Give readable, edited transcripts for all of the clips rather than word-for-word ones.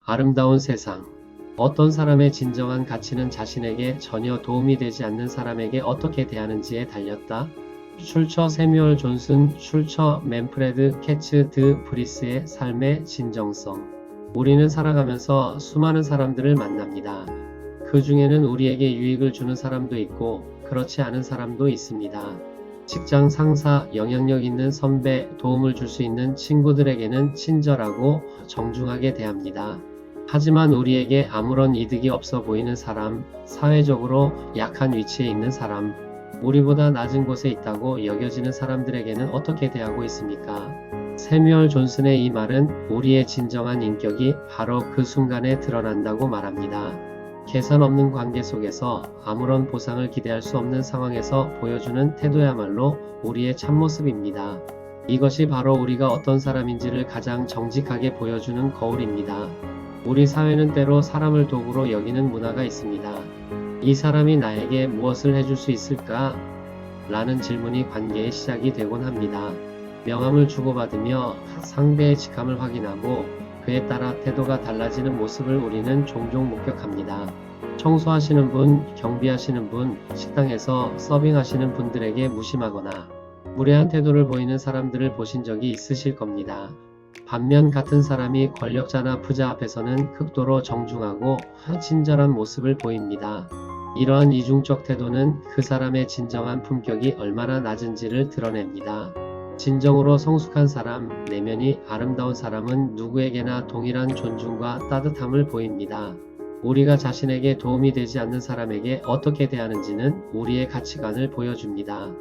아름다운 세상. 어떤 사람의 진정한 가치는 자신에게 전혀 도움이 되지 않는 사람에게 어떻게 대하는지에 달렸다. 슐처 세뮤얼 존슨, 슐처 맨프레드 캐츠 드 브리스의 삶의 진정성. 우리는 살아가면서 수많은 사람들을 만납니다. 그 중에는 우리에게 유익을 주는 사람도 있고 그렇지 않은 사람도 있습니다. 직장 상사, 영향력 있는 선배, 도움을 줄 수 있는 친구들에게는 친절하고 정중하게 대합니다. 하지만 우리에게 아무런 이득이 없어 보이는 사람, 사회적으로 약한 위치에 있는 사람, 우리보다 낮은 곳에 있다고 여겨지는 사람들에게는 어떻게 대하고 있습니까? 세뮤얼 존슨의 이 말은 우리의 진정한 인격이 바로 그 순간에 드러난다고 말합니다. 계산 없는 관계 속에서 아무런 보상을 기대할 수 없는 상황에서 보여주는 태도야말로 우리의 참모습입니다. 이것이 바로 우리가 어떤 사람인지를 가장 정직하게 보여주는 거울입니다. 우리 사회는 때로 사람을 도구로 여기는 문화가 있습니다. 이 사람이 나에게 무엇을 해줄 수 있을까? 라는 질문이 관계의 시작이 되곤 합니다. 명함을 주고받으며 상대의 직함을 확인하고 그에 따라 태도가 달라지는 모습을 우리는 종종 목격합니다. 청소하시는 분, 경비하시는 분, 식당에서 서빙하시는 분들에게 무심하거나 무례한 태도를 보이는 사람들을 보신 적이 있으실 겁니다. 반면 같은 사람이 권력자나 부자 앞에서는 극도로 정중하고 친절한 모습을 보입니다. 이러한 이중적 태도는 그 사람의 진정한 품격이 얼마나 낮은지를 드러냅니다. 진정으로 성숙한 사람, 내면이 아름다운 사람은 누구에게나 동일한 존중과 따뜻함을 보입니다. 우리가 자신에게 도움이 되지 않는 사람에게 어떻게 대하는지는 우리의 가치관을 보여줍니다.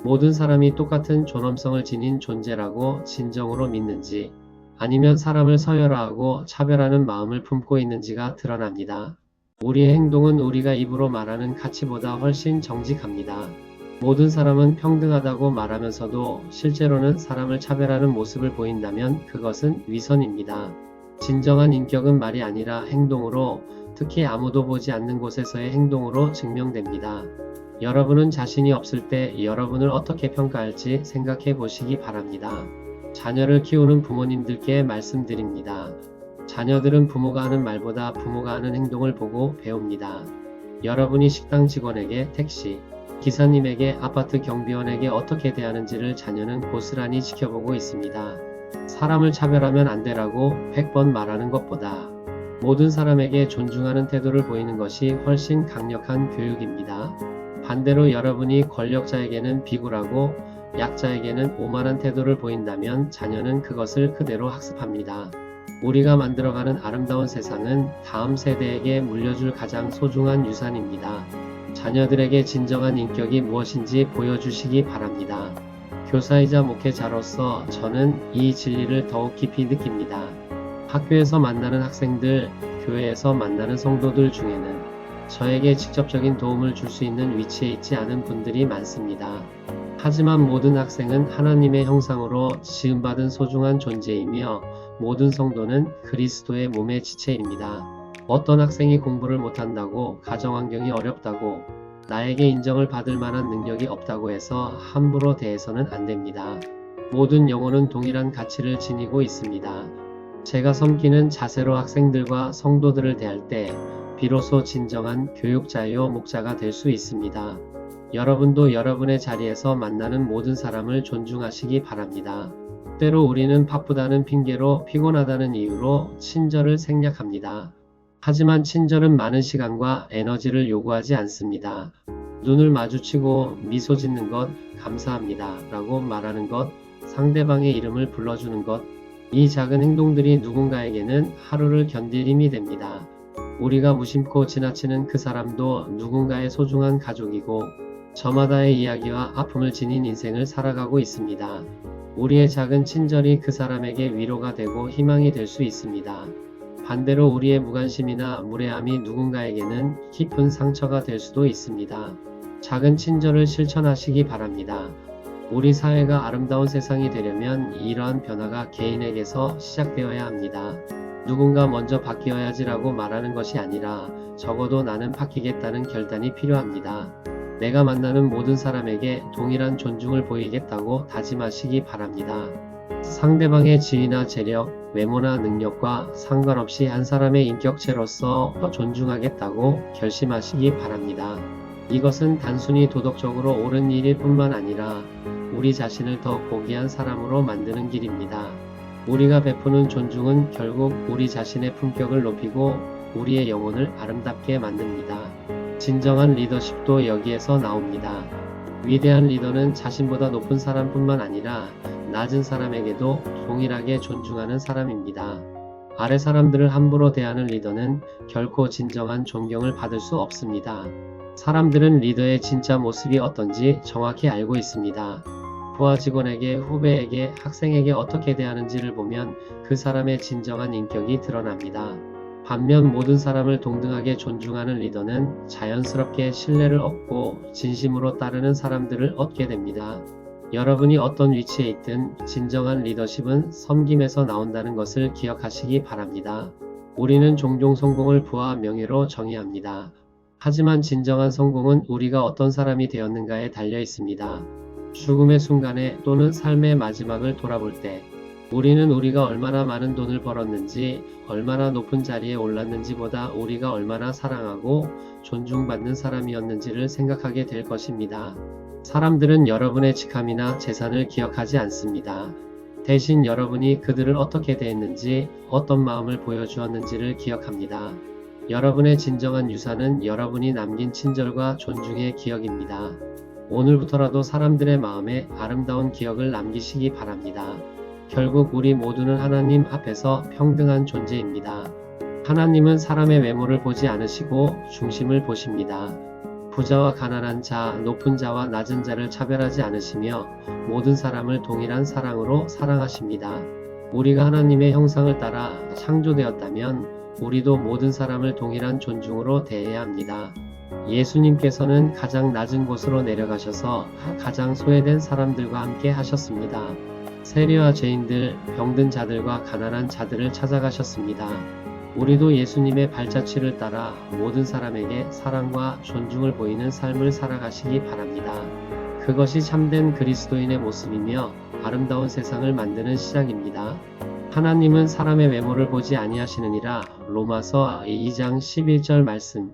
모든 사람이 똑같은 존엄성을 지닌 존재라고 진정으로 믿는지, 아니면 사람을 서열화하고 차별하는 마음을 품고 있는지가 드러납니다. 우리의 행동은 우리가 입으로 말하는 가치보다 훨씬 정직합니다. 모든 사람은 평등하다고 말하면서도 실제로는 사람을 차별하는 모습을 보인다면 그것은 위선입니다. 진정한 인격은 말이 아니라 행동으로, 특히 아무도 보지 않는 곳에서의 행동으로 증명됩니다. 여러분은 자신이 없을 때 여러분을 어떻게 평가할지 생각해 보시기 바랍니다. 자녀를 키우는 부모님들께 말씀드립니다. 자녀들은 부모가 하는 말보다 부모가 하는 행동을 보고 배웁니다. 여러분이 식당 직원에게, 택시 기사님에게, 아파트 경비원에게 어떻게 대하는지를 자녀는 고스란히 지켜보고 있습니다. 사람을 차별하면 안 되라고 100번 말하는 것보다 모든 사람에게 존중하는 태도를 보이는 것이 훨씬 강력한 교육입니다. 반대로 여러분이 권력자에게는 비굴하고 약자에게는 오만한 태도를 보인다면 자녀는 그것을 그대로 학습합니다. 우리가 만들어가는 아름다운 세상은 다음 세대에게 물려줄 가장 소중한 유산입니다. 자녀들에게 진정한 인격이 무엇인지 보여주시기 바랍니다. 교사이자 목회자로서 저는 이 진리를 더욱 깊이 느낍니다. 학교에서 만나는 학생들, 교회에서 만나는 성도들 중에는 저에게 직접적인 도움을 줄 수 있는 위치에 있지 않은 분들이 많습니다. 하지만 모든 학생은 하나님의 형상으로 지음받은 소중한 존재이며 모든 성도는 그리스도의 몸의 지체입니다. 어떤 학생이 공부를 못한다고, 가정환경이 어렵다고, 나에게 인정을 받을 만한 능력이 없다고 해서 함부로 대해서는 안 됩니다. 모든 영혼은 동일한 가치를 지니고 있습니다. 제가 섬기는 자세로 학생들과 성도들을 대할 때 비로소 진정한 교육자요 목자가 될 수 있습니다. 여러분도 여러분의 자리에서 만나는 모든 사람을 존중하시기 바랍니다. 때로 우리는 바쁘다는 핑계로, 피곤하다는 이유로 친절을 생략합니다. 하지만 친절은 많은 시간과 에너지를 요구하지 않습니다. 눈을 마주치고 미소 짓는 것, 감사합니다 라고 말하는 것, 상대방의 이름을 불러주는 것, 이 작은 행동들이 누군가에게는 하루를 견딜 힘이 됩니다. 우리가 무심코 지나치는 그 사람도 누군가의 소중한 가족이고 저마다의 이야기와 아픔을 지닌 인생을 살아가고 있습니다. 우리의 작은 친절이 그 사람에게 위로가 되고 희망이 될 수 있습니다. 반대로 우리의 무관심이나 무례함이 누군가에게는 깊은 상처가 될 수도 있습니다. 작은 친절을 실천하시기 바랍니다. 우리 사회가 아름다운 세상이 되려면 이러한 변화가 개인에게서 시작되어야 합니다. 누군가 먼저 바뀌어야지라고 말하는 것이 아니라 적어도 나는 바뀌겠다는 결단이 필요합니다. 내가 만나는 모든 사람에게 동일한 존중을 보이겠다고 다짐하시기 바랍니다. 상대방의 지위나 재력, 외모나 능력과 상관없이 한 사람의 인격체로서 존중하겠다고 결심하시기 바랍니다. 이것은 단순히 도덕적으로 옳은 일일 뿐만 아니라 우리 자신을 더 고귀한 사람으로 만드는 길입니다. 우리가 베푸는 존중은 결국 우리 자신의 품격을 높이고 우리의 영혼을 아름답게 만듭니다. 진정한 리더십도 여기에서 나옵니다. 위대한 리더는 자신보다 높은 사람뿐만 아니라 낮은 사람에게도 동일하게 존중하는 사람입니다. 아래 사람들을 함부로 대하는 리더는 결코 진정한 존경을 받을 수 없습니다. 사람들은 리더의 진짜 모습이 어떤지 정확히 알고 있습니다. 부하 직원에게, 후배에게, 학생에게 어떻게 대하는지를 보면 그 사람의 진정한 인격이 드러납니다. 반면 모든 사람을 동등하게 존중하는 리더는 자연스럽게 신뢰를 얻고 진심으로 따르는 사람들을 얻게 됩니다. 여러분이 어떤 위치에 있든 진정한 리더십은 섬김에서 나온다는 것을 기억하시기 바랍니다. 우리는 종종 성공을 부와 명예로 정의합니다. 하지만 진정한 성공은 우리가 어떤 사람이 되었는가에 달려 있습니다. 죽음의 순간에 또는 삶의 마지막을 돌아볼 때 우리는 우리가 얼마나 많은 돈을 벌었는지, 얼마나 높은 자리에 올랐는지보다 우리가 얼마나 사랑하고 존중받는 사람이었는지를 생각하게 될 것입니다. 사람들은 여러분의 직함이나 재산을 기억하지 않습니다. 대신 여러분이 그들을 어떻게 대했는지, 어떤 마음을 보여주었는지를 기억합니다. 여러분의 진정한 유산은 여러분이 남긴 친절과 존중의 기억입니다. 오늘부터라도 사람들의 마음에 아름다운 기억을 남기시기 바랍니다. 결국 우리 모두는 하나님 앞에서 평등한 존재입니다. 하나님은 사람의 외모를 보지 않으시고 중심을 보십니다. 부자와 가난한 자, 높은 자와 낮은 자를 차별하지 않으시며 모든 사람을 동일한 사랑으로 사랑하십니다. 우리가 하나님의 형상을 따라 창조되었다면 우리도 모든 사람을 동일한 존중으로 대해야 합니다. 예수님께서는 가장 낮은 곳으로 내려가셔서 가장 소외된 사람들과 함께 하셨습니다. 세리와 죄인들, 병든 자들과 가난한 자들을 찾아가셨습니다. 우리도 예수님의 발자취를 따라 모든 사람에게 사랑과 존중을 보이는 삶을 살아가시기 바랍니다. 그것이 참된 그리스도인의 모습이며 아름다운 세상을 만드는 시작입니다. 하나님은 사람의 외모를 보지 아니하시느니라. 로마서 2장 11절 말씀.